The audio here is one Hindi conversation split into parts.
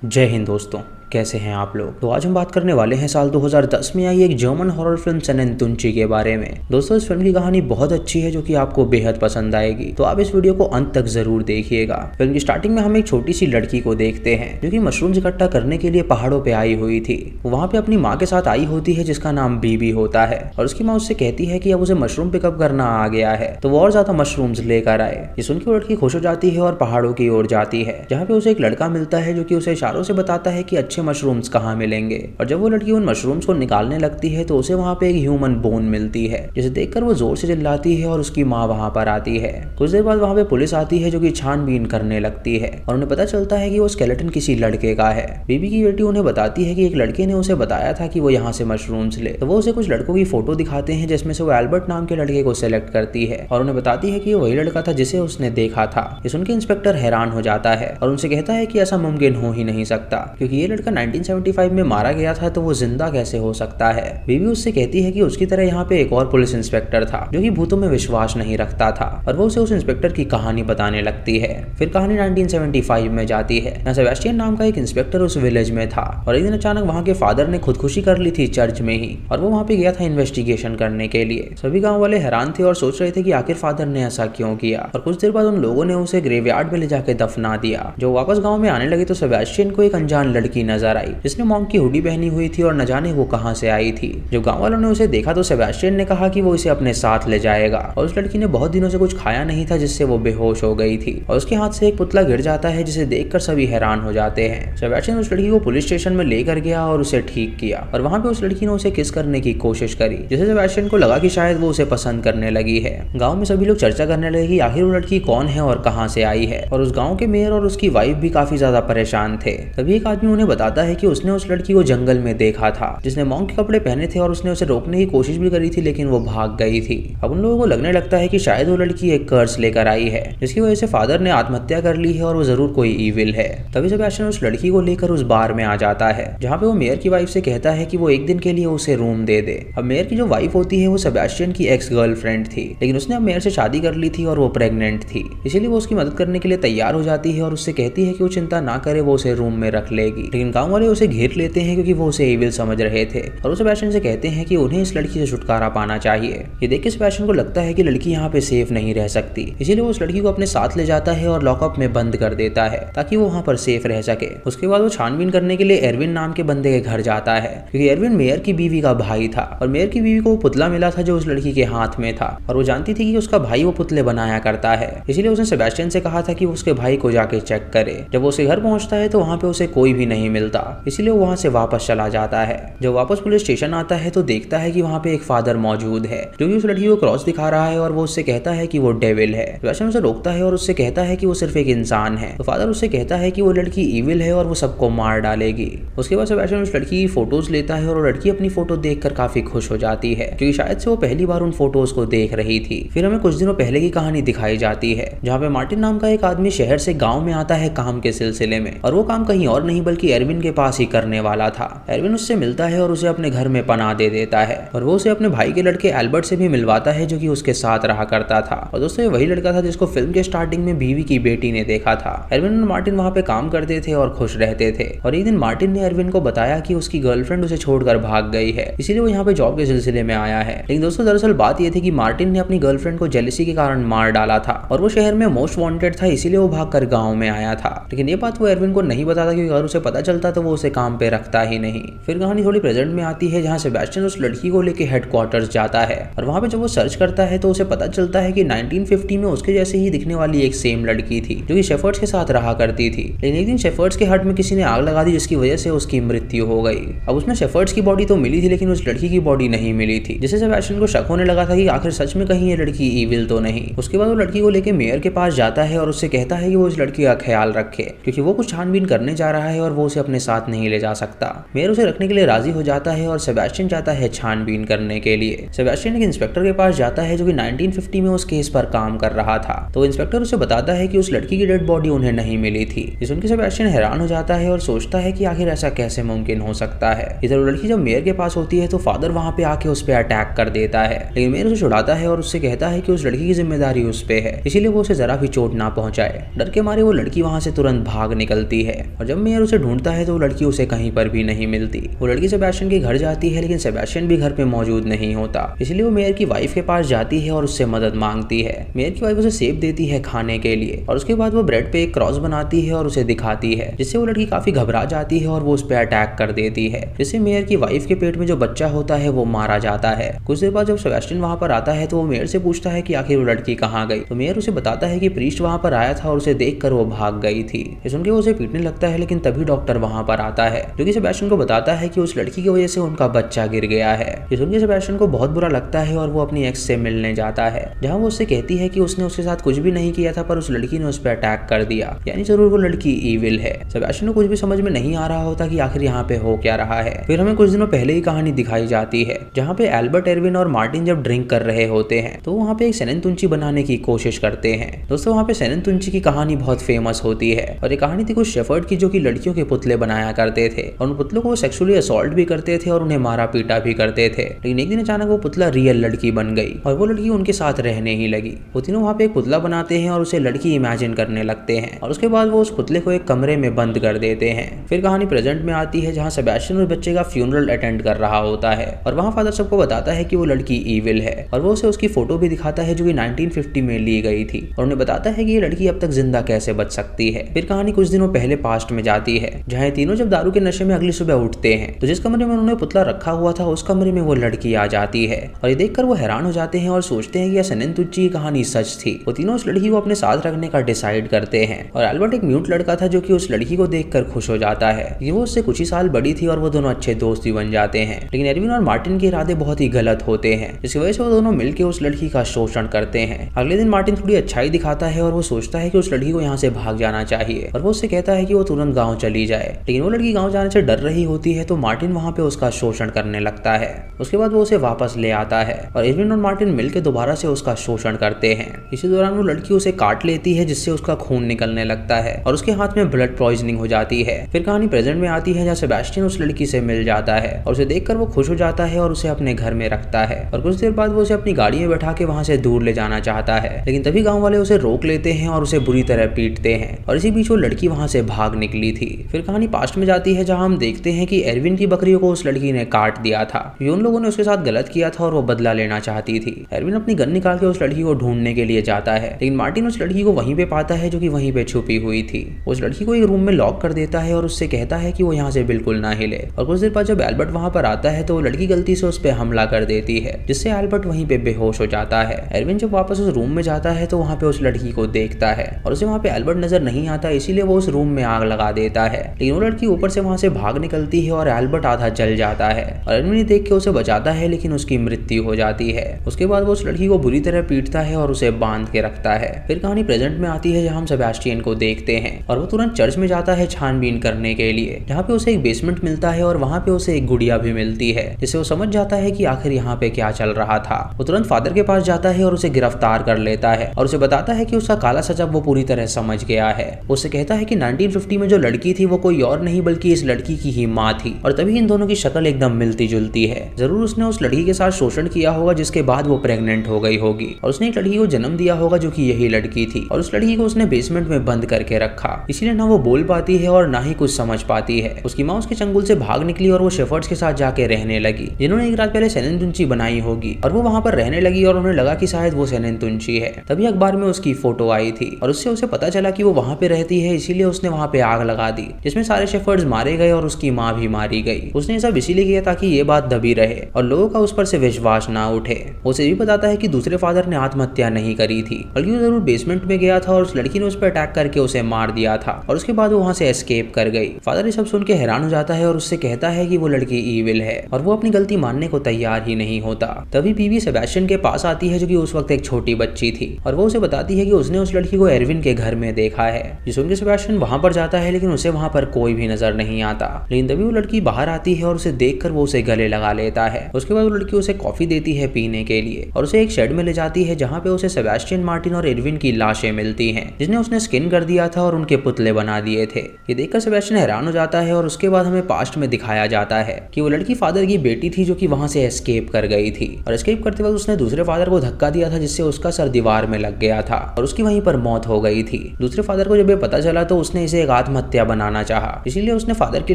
जय हिंद दोस्तों, कैसे हैं आप लोग। तो आज हम बात करने वाले हैं साल 2010 में आई एक जर्मन हॉरर फिल्म सनेन तुंची के बारे में। दोस्तों, इस फिल्म की कहानी बहुत अच्छी है जो कि आपको बेहद पसंद आएगी, तो आप इस वीडियो को अंत तक जरूर देखिएगा। फिल्म की स्टार्टिंग में हम एक छोटी सी लड़की को देखते हैं जो कि मशरूम्स इकट्ठा करने के लिए पहाड़ों पे आई हुई थी। वहाँ पे अपनी माँ के साथ आई होती है जिसका नाम बीबी होता है, और उसकी माँ उससे कहती है कि अब उसे मशरूम पिकअप करना आ गया है, तो वो और ज्यादा मशरूम्स लेकर आए। ये सुन के वो लड़की खुश हो जाती है और पहाड़ों की ओर जाती है, जहाँ पे उसे एक लड़का मिलता है जो कि उसे इशारों से बताता है कि अच्छे मशरूम्स कहाँ मिलेंगे। और जब वो लड़की उन मशरूम्स को निकालने लगती है तो उसे वहाँ पे एक ह्यूमन बोन मिलती है, जिसे देखकर वो जोर से चिल्लाती है और उसकी माँ वहाँ पर आती है। कुछ देर बाद वहाँ पे पुलिस आती है जो कि छानबीन करने लगती है, और उन्हें पता चलता है कि वो स्केलेटन किसी लड़के का है। बीबी की बेटी उन्हें बताती है कि एक लड़के ने उसे बताया था कि वो यहाँ से मशरूम्स ले, तो वो उसे कुछ लड़कों की फोटो दिखाते हैं जिसमें से वो एल्बर्ट नाम के लड़के को सिलेक्ट करती है, और उन्हें बताती है कि वही लड़का था जिसे उसने देखा था। ये सुन के इंस्पेक्टर हैरान हो जाता है और उनसे कहता है कि ऐसा मुमकिन हो ही नहीं सकता, क्योंकि ये लड़का 1975 में मारा गया था, तो वो जिंदा कैसे हो सकता है। बीबी उससे कहती है कि उसकी तरह यहाँ पे एक और पुलिस इंस्पेक्टर था जो कि भूतों में विश्वास नहीं रखता था, और वो उसे उस इंस्पेक्टर की कहानी बताने लगती है। फिर कहानी 1975 में जाती है। यहाँ सेबेस्टियन नाम का एक इंस्पेक्टर उस विलेज में था, और एक दिन अचानक वहाँ के फादर ने खुदकुशी कर ली थी चर्च में ही, और वो वहाँ पे गया था इन्वेस्टिगेशन करने के लिए। सभी गाँव वाले हैरान थे और सोच रहे थे कि आखिर फादर ने ऐसा क्यों किया, और कुछ देर बाद उन लोगों ने उसे ग्रेवयार्ड में ले जाकर दफना दिया। जो वापस गाँव में आने लगे तो सेबेस्टियन को एक अनजान लड़की नजर आई जिसने मॉन्क की हुडी पहनी हुई थी, और न जाने वो कहां से आई थी। जब गांव वालों ने उसे देखा तो सेबेस्टियन ने कहा कि वो इसे अपने साथ ले जाएगा, और उस लड़की ने बहुत दिनों से कुछ खाया नहीं था जिससे वो बेहोश हो गई थी, और उसके हाथ से एक पुतला गिर जाता है जिसे देखकर सभी हैरान हो जाते हैं। सेबेस्टियन उस लड़की को पुलिस स्टेशन में लेकर गया और उसे ठीक किया, और वहां पे उस लड़की ने उसे किस करने की कोशिश करी, जिससे सेबेस्टियन को लगा कि शायद वो उसे पसंद करने लगी है। गाँव में सभी लोग चर्चा करने लगे कि आखिर वो लड़की कौन है और कहाँ से आई है, और उस गाँव के मेयर और उसकी वाइफ भी काफी ज्यादा परेशान थे। तभी एक आदमी उन्हें बताता है कि उसने उस लड़की को जंगल में देखा था जिसने मॉन्क के कपड़े पहने थे, और उसने उसे रोकने की कोशिश भी करी थी लेकिन वो भाग गई थी। अब उन लोगों को लगने लगता है कि शायद वो लड़की एक कर्स लेकर आई है जिसकी वजह से फादर ने आत्महत्या कर ली है और वो जरूर कोई ईविल है। तभी सेबेस्टियन उस लड़की को लेकर उस बार में आ जाता है जहाँ पे वो मेयर की वाइफ से कहता है कि वो एक दिन के लिए उसे रूम दे दे। अब मेयर की जो वाइफ होती है वो सेबेस्टियन की एक्स गर्लफ्रेंड थी, लेकिन उसने अब मेयर से शादी कर ली थी और वो प्रेग्नेंट थी, इसीलिए वो उसकी मदद करने के लिए तैयार हो जाती है और उससे कहती है कि वो चिंता ना करे, वो उसे रूम में रख लेगी। लेकिन गाँव वाले उसे घेर लेते हैं क्योंकि वो उसे ईविल समझ रहे थे, और वो सेबेस्टियन से कहते हैं कि उन्हें इस लड़की से छुटकारा पाना चाहिए। ये देख के सेबेस्टियन को लगता है कि लड़की यहाँ पे सेफ नहीं रह सकती, इसीलिए वो उस लड़की को अपने साथ ले जाता है और लॉकअप में बंद कर देता है ताकि वो वहाँ पर सेफ रह सके। उसके बाद वो छानबीन करने के लिए एरविन नाम के बंदे के घर जाता है, क्योंकि एरविन मेयर की बीवी का भाई था, और मेयर की बीवी को वो पुतला मिला था जो उस लड़की के हाथ में था, और वो जानती थी कि उसका भाई वो पुतले बनाया करता है, इसीलिए उसने सेबेस्टियन से कहा था कि वो उसके भाई को जाके चेक करे। जब वो उसके घर पहुंचता है तो वहाँ पे उसे कोई भी नहीं मिलता, इसीलिए वो वहाँ से वापस चला जाता है। जब वापस पुलिस स्टेशन आता है तो देखता है कि वहाँ पे एक फादर मौजूद है जो कि उस लड़की को क्रॉस दिखा रहा है, और वो उससे कहता है कि वो डेविल है। सेबेस्टियन उसे रोकता है और उससे कहता है कि वो सिर्फ एक इंसान है, तो फादर उससे कहता है कि वो लड़की ईविल है और वो सबको मार डालेगी। उसके बाद सेबेस्टियन उस लड़की की फोटोज लेता है, और वो लड़की अपनी फोटो देखकर काफी खुश हो जाती है क्योंकि शायद से वो पहली बार उन फोटोज को देख रही थी। फिर हमें कुछ दिनों पहले की कहानी दिखाई जाती है जहाँ पे मार्टिन नाम का एक आदमी शहर से गाँव में आता है काम के सिलसिले में, और वो काम कहीं और नहीं बल्कि एरविन के पास ही करने वाला था। एरविन उससे मिलता है और उसे अपने घर में पनाह दे देता है, और वो उसे अपने भाई के लड़के एल्बर्ट से भी मिलवाता है जो कि उसके साथ रहा करता था। और दोस्तों, ये वही लड़का था जिसको फिल्म के स्टार्टिंग में बीवी की बेटी ने देखा था। एरविन और मार्टिन वहाँ पे काम करते थे और खुश रहते थे, और एक दिन मार्टिन ने एरविन को बताया कि उसकी गर्लफ्रेंड उसे छोड़कर भाग गई है, इसीलिए वो यहाँ पे जॉब के सिलसिले में आया है। लेकिन दोस्तों, दरअसल बात ये थी कि मार्टिन ने अपनी गर्लफ्रेंड को जेलसी के कारण मार डाला था, और वो शहर में मोस्ट वांटेड था, इसीलिए वो भागकर गाँव में आया था। लेकिन ये बात वो एरविन को नहीं बताता, क्योंकि अगर उसे पता चलता तो वो उसे काम पे रखता ही नहीं। फिर कहानी थोड़ी प्रेजेंट में आती है जहाँ सेबेस्टियन उस लड़की को लेके हेडक्वार्टर्स जाता है, और वहाँ पे जब वो सर्च करता है तो उसे पता चलता है कि 1950 में उसके जैसे ही दिखने वाली एक सेम लड़की थी जो कि शेफर्ड्स के साथ रहा करती थी। लेकिन एक दिन शेफर्ड्स के हट में किसी ने आग लगा दी जिसकी वजह से उसकी मृत्यु हो गई। अब उसमें शेफर्ड्स की बॉडी तो मिली थी लेकिन उस लड़की की बॉडी नहीं मिली थी, जिससे सेबेस्टियन को शक होने लगा था कि आखिर सच में कहीं ये लड़की ईविल तो नहीं। उसके बाद वो लड़की को लेके मेयर के पास जाता है और उससे कहता है कि वो इस लड़की का ख्याल रखे, क्योंकि वो कुछ छानबीन करने जा रहा है और वो उसे अपने अपने साथ नहीं ले जा सकता। मेयर उसे रखने के लिए राजी हो जाता है और सेबेस्टियन जाता है छानबीन करने के लिए। सेबेस्टियन एक इंस्पेक्टर के पास जाता है जो कि 1950 में उस केस पर काम कर रहा था। तो इंस्पेक्टर उसे बताता है कि उस लड़की की डेड बॉडी उन्हें नहीं मिली थी। ये सुनकर सेबेस्टियन हैरान हो जाता है और सोचता है कि आखिर ऐसा कैसे मुमकिन हो सकता है। इधर वो लड़की जब मेयर के पास होती है तो फादर वहां पे आके उस पर अटैक कर देता है, लेकिन मेयर उसे छुड़ाता है और उससे कहता है कि उस लड़की की जिम्मेदारी उस पे है, इसीलिए वो उसे जरा भी चोट ना पहुंचाए। डर के मारे वो लड़की वहां से तुरंत भाग निकलती है और जब मेयर उसे ढूंढता है तो वो लड़की उसे कहीं पर भी नहीं मिलती। वो लड़की सेबेस्टियन के घर जाती है, लेकिन सेबेस्टियन भी घर पे मौजूद नहीं होता, इसलिए वो मेयर की वाइफ के पास जाती है और उससे मदद मांगती है। मेयर की वाइफ उसे सेब देती है खाने के लिए और उसके बाद वो ब्रेड पे एक क्रॉस बनाती है और उसे दिखाती है, जिससे वो लड़की काफी घबरा जाती है और वो उस पर अटैक कर देती है, जिससे मेयर की वाइफ के पेट में जो बच्चा होता है वो मारा जाता है। कुछ देर बाद जब सेबेस्टियन वहां पर आता है तो वो मेयर से पूछता है कि आखिर वो लड़की कहाँ गई। तो मेयर उसे बताता है कि प्रीस्ट वहां पर आया था और उसे देखकर वो भाग गई थी। ये सुनकर वो उसे पीटने लगता है, लेकिन तभी डॉक्टर वहां पर आता है जो कि सेबेस्टियन को बताता है कि उस लड़की की वजह से उनका बच्चा गिर गया है। ये सुनकर सेबेस्टियन को बहुत बुरा लगता है और वो अपनी एक्स से मिलने जाता है, जहाँ वो उससे कहती है कि उसने उसके साथ कुछ भी नहीं किया था, पर उस लड़की ने उस पर अटैक कर दिया, यानी जरूर वो लड़की ईविल है। सेबेस्टियन को कुछ भी समझ में नहीं आ रहा होता कि आखिर यहाँ पे हो क्या रहा है। फिर हमें कुछ दिनों पहले ही कहानी दिखाई जाती है, जहाँ पे एल्बर्ट, एरविन और मार्टिन जब ड्रिंक कर रहे होते हैं तो वहाँ पे एक सेनेंतुंची बनाने की कोशिश करते हैं। दोस्तों वहाँ पे सेनेंतुंची की कहानी बहुत फेमस होती है और ये कहानी थी कुछ शेफर्ड की जो कि लड़कियों के पुतले बनाया करते थे और उन पुतलों को वो सेक्सुअली असॉल्ट भी करते थे और उन्हें मारा पीटा भी करते थे। लेकिन एक दिन अचानक वो पुतला रियल लड़की बन गई और वो लड़की उनके साथ रहने ही लगी। वो तीनों वहाँ पे एक पुतला बनाते हैं और उसे लड़की इमेजिन करने लगते हैं और उसके बाद वो उस पुतले को एक कमरे में बंद कर देते हैं। फिर कहानी प्रेजेंट में आती है, जहाँ सेबेस्टियन उस बच्चे का फ्यूनरल अटेंड कर रहा होता है और वहाँ फादर सबको बताता है कि वो लड़की ईविल है और वो उसे उसकी फोटो भी दिखाता है जो कि 1950 में ली गई थी और उन्हें बताता है कि ये लड़की अब तक जिंदा कैसे बच सकती है। फिर कहानी कुछ दिनों पहले पास्ट में जाती है, जहाँ तीनों जब दारू के नशे में अगली सुबह उठते हैं तो जिस कमरे में उन्होंने पुतला रखा हुआ था उस कमरे में वो लड़की आ जाती है और ये देखकर वो हैरान हो जाते हैं और सोचते हैं कि यह सेनेंतुंची की कहानी सच थी। वो तीनों उस लड़की को अपने साथ रखने का डिसाइड करते हैं और एल्बर्ट एक म्यूट लड़का था जो कि उस लड़की को देखकर खुश हो जाता है कि वो उससे कुछ ही साल बड़ी थी और वो दोनों अच्छे दोस्त भी बन जाते हैं। लेकिन एरविन और मार्टिन के इरादे बहुत ही गलत होते हैं, जिसकी वजह से वो दोनों मिलकर उस लड़की का शोषण करते हैं। अगले दिन मार्टिन थोड़ी अच्छाई दिखाता है और वो सोचता है कि उस लड़की को यहाँ से भाग जाना चाहिए और वो उससे कहता है कि वो तुरंत गाँव चली जाए, लेकिन वो लड़की गाँव जाने से डर रही होती है तो मार्टिन वहाँ पे उसका शोषण करने लगता है। उसके बाद वो उसे वापस ले आता है और एरविन और मार्टिन मिलकर दोबारा से उसका शोषण करते हैं। इसी दौरान वो लड़की उसे काट लेती है, जिससे उसका खून निकलने लगता है और उसके हाथ में ब्लड पॉइजनिंग हो जाती है। फिर कहानी प्रेजेंट में आती है, जहाँ सेबेस्टियन उस लड़की से मिल जाता है और उसे देखकर वो खुश हो जाता है और उसे अपने घर में रखता है और कुछ देर बाद वो उसे अपनी गाड़ी में बैठा के वहाँ से दूर ले जाना चाहता है, लेकिन तभी गाँव वाले उसे रोक लेते हैं और उसे बुरी तरह पीटते हैं और इसी बीच वो लड़की वहाँ से भाग निकली थी। फिर कहानी पास्ट में जाती है, जहाँ हम देखते हैं कि एरविन की बकरियों को उस लड़की ने काट दिया था। उन लोगों ने उसके साथ गलत किया था और वो बदला लेना चाहती थी। एरविन अपनी गन निकाल के उस लड़की को ढूंढने के लिए जाता है, लेकिन मार्टिन उस लड़की को वहीं पे पाता है जो कि वहीं पे छुपी हुई थी। उस लड़की को एक रूम में लॉक कर देता है और उससे कहता है कि वो यहाँ से बिल्कुल ना हिले। और कुछ देर बाद जब एल्बर्ट वहाँ पर आता है तो वो लड़की गलती से उस पर हमला कर देती है, जिससे एल्बर्ट वहीं पे बेहोश हो जाता है। एरविन जब वापस उस रूम में जाता है तो वहाँ पे उस लड़की को देखता है और उसे वहाँ पे एल्बर्ट नजर नहीं आता, इसीलिए वो उस रूम में आग लगा देता है। लेकिन वो लड़की ऊपर से वहाँ से भाग निकलती है और एल्बर्ट आधा जल जाता है और एरविन देख के उसे बचाता है, लेकिन उसकी मृत्यु हो जाती है। उसके बाद वो उस लड़की को बुरी तरह पीटता है और उसे बांध के रखता है। फिर कहानी प्रेजेंट में आती है, जहाँ हम सेबेस्टियन को देखते हैं और वो तुरंत चर्च में जाता है छानबीन करने के लिए, जहाँ पे उसे एक बेसमेंट मिलता है और वहाँ पे उसे एक गुड़िया भी मिलती है, जिससे वो समझ जाता है कि आखिर यहाँ पे क्या चल रहा था। वो तुरंत फादर के पास जाता है और उसे गिरफ्तार कर लेता है और उसे बताता है कि उसका काला सच अब वो पूरी तरह समझ गया है। उससे कहता है कि 1950 में जो लड़की थी वो कोई और नहीं बल्कि इस लड़की की ही माँ थी और तभी इन दोनों की शक्ल एकदम मिलती जुलती है। जरूर उसने उस लड़की के साथ शोषण किया होगा, जिसके बाद वो प्रेग्नेंट हो गई होगी और उसने एक लड़की को जन्म दिया होगा जो कि यही लड़की थी और उस लड़की को उसने बेसमेंट में बंद करके रखा, इसीलिए ना वो बोल पाती है और ना ही कुछ समझ पाती है। उसकी माँ उसके चंगुल से भाग निकली और वो शेफर्ड्स के साथ जाके रहने लगी, जिन्होंने एक रात पहले सेनेंतुंची बनाई होगी और वो वहाँ पर रहने लगी और उन्हें लगा कि शायद वो सेनेंतुंची है। तभी अखबार में उसकी फोटो आई थी और उससे उसे पता चला कि वो वहाँ पे रहती है, इसीलिए उसने वहाँ पे आग लगा दी, जिसमें सारे शेफर्ड्स मारे गए और उसकी माँ भी मारी गई। उसने सब इसीलिए किया ताकि ये बात दबी रहे और लोगों का उस पर से विश्वास ना उठे। उसे भी बताता है कि दूसरे फादर ने आत्महत्या नहीं करी थी, बल्कि वो जरूर बेसमेंट में गया था और उस लड़की ने उस पर अटैक करके उसे मार दिया था और उसके बाद वो वहाँ से एस्केप कर गई। फादर ये सब सुन के हैरान हो जाता है और उससे कहता है कि वो लड़की ईविल है और वो अपनी गलती मानने को तैयार ही नहीं होता। तभी बीवी सेबेस्टियन के पास आती है, जो कि उस वक्त एक छोटी बच्ची थी और वो उसे बताती है कि उसने उस लड़की को एरविन के घर में देखा है। जिस सुनकर सेबेस्टियन वहाँ पर जाता है, लेकिन उसे वहाँ पर कोई भी नजर नहीं आता। लेकिन तभी वो लड़की बाहर आती है और उसे देखकर वो उसे गले लगा लेता है। उसके बाद वो लड़की उसे कॉफी देती है पीने के लिए और उसे एक शेड में ले जाती है जहाँ पे उसे सेबेस्टियन मार्टिन और एडविन की लाशें मिलती हैं, जिन्हें उसने स्किन कर दिया था और उनके पुतले बना दिए थे। ये देखकर सेबेस्टियन हैरान हो जाता है और उसके बाद हमें पास्ट में दिखाया जाता है कि वो लड़की फादर की बेटी थी जो कि वहां से एस्केप कर गई थी और एस्केप करते वक्त उसने दूसरे फादर को धक्का दिया था जिससे उसका सर दीवार में लग गया था और उसकी वहीं पर मौत हो गई थी। दूसरे फादर को जब ये पता चला तो उसने इसे एक आत्महत्या बनाना चाहा, इसीलिए उसने फादर की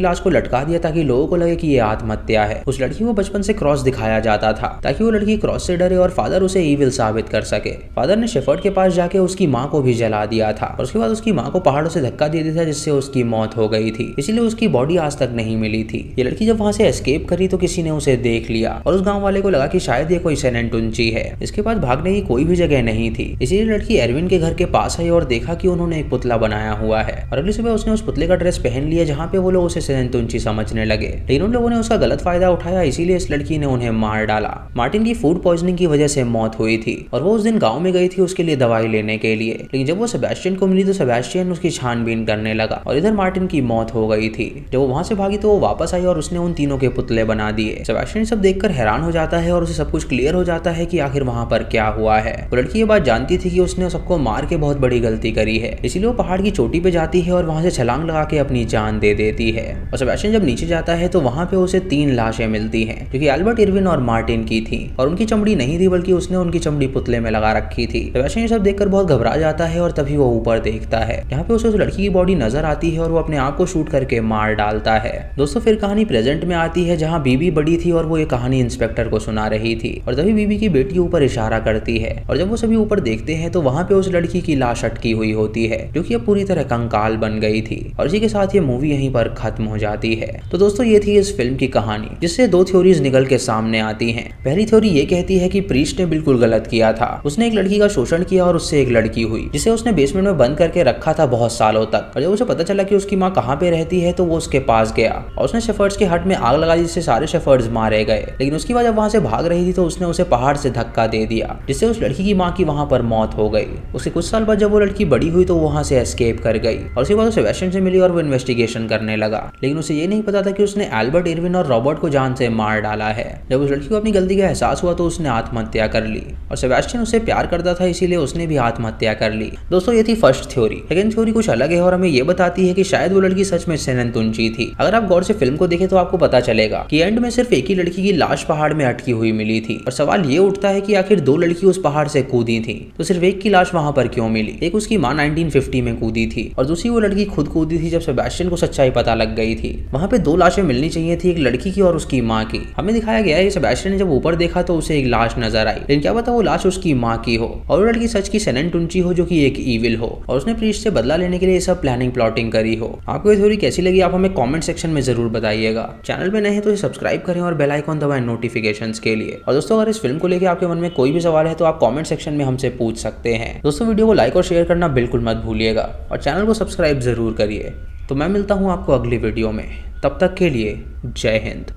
लाश को लटका दिया ताकि लोगों को लगे कि ये आत्महत्या है। उस लड़की को बचपन से क्रॉस दिखाया जाता था ताकि वो लड़की क्रॉस से डरे और फादर उसे ईविल साबित कर सके। फादर ने शेफर्ड के पास जाके उसकी माँ को भी जला दिया था और उसके बाद उसकी माँ को पहाड़ों से धक्का दे दिया था जिससे उसकी मौत हो गई थी, इसीलिए उसकी बॉडी आज तक नहीं मिली थी। ये लड़की जब वहां से एस्केप करी तो किसी ने उसे देख लिया और उस गांव वाले को लगा कि शायद ये कोई सेनेन टुनची है। इसके बाद भागने की कोई भी जगह नहीं थी, इसीलिए लड़की एरविन के घर के पास आई और देखा कि उन्होंने एक पुतला बनाया हुआ है और अगली सुबह उसने उस पुतले का ड्रेस पहन लिया जहाँ पे वो लोग उसे सेनेन टुनची समझने लगे। लेकिन उन लोगों ने उसका गलत फायदा उठाया, इसीलिए इस लड़की ने उन्हें मार डाला। मार्टिन की फूड पॉइजनिंग की वजह से मौत हुई थी और वो उस दिन गाँव में गई थी उसके लिए दवाई लेने के लिए। लेकिन जब वो सेबेस्टियन को मिली तो सेबेस्टियन उसकी छानबीन करने लगा और इधर मार्टिन की मौत हो गई थी। जब वो वहां से भागी तो वो वापस आई और उसने उन तीनों के पुतले बना दिए। सेबेस्टियन सब देखकर हैरान हो जाता है और उसे सब कुछ क्लियर हो जाता है कि आखिर वहां पर क्या हुआ है। वो लड़की ये बात जानती थी कि उसने सबको मार के बहुत बड़ी गलती करी है, इसीलिए वो पहाड़ की चोटी पे जाती है और वहां से छलांग लगा के अपनी जान दे देती है। और सेबेस्टियन जब नीचे जाता है तो वहां पे उसे 3 लाशें मिलती हैं जो कि एल्बर्ट, इरविन और मार्टिन की थी और उनकी चमड़ी नहीं थी बल्कि उसने उनकी चमड़ी पुतले में लगा रखी थी। सेबेस्टियन ये सब देखकर बहुत घबरा जाता है और तभी वो ऊपर देखता है जहाँ पे उसे उस लड़की की बॉडी नजर आती है और वो अपने आप को शूट करके मार डालता है। दोस्तों फिर कहानी प्रेजेंट में आती है जहाँ बीबी बड़ी थी और वो ये कहानी इंस्पेक्टर को सुना रही थी और तभी बीबी की बेटी ऊपर इशारा करती है और जब वो सभी ऊपर देखते हैं तो वहाँ पे उस लड़की की लाश अटकी हुई होती है जो कि अब पूरी तरह कंकाल बन गई थी और इसी के साथ ये मूवी यहीं पर खत्म हो जाती है। तो दोस्तों ये थी इस फिल्म की कहानी जिससे 2 थ्योरीज निकल के सामने आती हैं। पहली थ्योरी ये कहती है कि प्रीस्ट ने बिल्कुल गलत किया था, उसने एक लड़की का शोषण किया और उससे एक लड़की हुई जिसे उसने बेसमेंट में बंद करके रखा था बहुत सालों तक और जब उसे पता चला कि उसकी माँ कहाँ पे रहती है तो वो उसके पास गया और उसने शेफर्ड्स के हट में आग लगा दी जिससे सारे शेफर्ड्स मारे गए। लेकिन उसकी वजह वहां से भाग रही थी तो उसने उसे पहाड़ से धक्का दे दिया जिससे उस लड़की की माँ की वहां पर मौत हो गई। उसके कुछ साल बाद जब वो लड़की बड़ी हुई तो वहां से एस्केप कर गई और उसके बाद सेबेस्टियन से मिली और वो इन्वेस्टिगेशन करने लगा। लेकिन उसे ये नहीं पता था कि उसने एल्बर्ट, इरविन और रॉबर्ट को जान से मार डाला है। जब उस लड़की को अपनी गलती का एहसास हुआ तो उसने आत्महत्या कर ली और सेबेस्टियन उससे प्यार करता था इसीलिए उसने भी आत्महत्या कर ली। दोस्तों ये थी फर्स्ट थ्योरी। सेकंड थ्योरी कुछ अलग है और हमें ये बताती है कि शायद वो लड़की सच में सेनेन टुनची थी। अगर आप गौर से फिल्म को देखें तो आपको पता चलेगा कि एंड में सिर्फ एक ही लड़की की लाश पहाड़ में अटकी हुई मिली थी और सवाल ये उठता है कि आखिर 2 लड़की उस पहाड़ से कूदी थी तो सिर्फ एक की लाश वहां पर क्यों मिली। एक उसकी माँ 1950 में कूदी थी और दूसरी वो लड़की खुद कूदी थी जब सेबेस्टियन को सच्चाई पता लग गई थी। वहां पे 2 लाशें मिलनी चाहिए थी, एक लड़की की और उसकी माँ की। हमें दिखाया गया है सेबेस्टियन ने जब ऊपर देखा तो उसे एक लाश नजर आई, लेकिन क्या पता वो लाश उसकी माँ की हो और वो लड़की सच की सेनेन टुनची हो जो कि एक ईविल हो और उसने प्रीस्ट से बदला लेने के लिए सब प्लानिंग प्लॉटिंग करी हो। आपको ये थ्योरी कैसी लगी आप हमें कमेंट सेक्शन में जरूर बताइएगा। चैनल पे नए हैं तो सब्सक्राइब करें और बेल आइकन दबाएं नोटिफिकेशंस के लिए। और दोस्तों अगर इस फिल्म को लेकर आपके मन में कोई भी सवाल है तो आप कमेंट सेक्शन में हमसे पूछ सकते हैं। दोस्तों वीडियो को लाइक और शेयर करना बिल्कुल मत भूलिएगा और चैनल को सब्सक्राइब जरूर करिए। तो मैं मिलता हूँ आपको अगली वीडियो में, तब तक के लिए जय हिंद।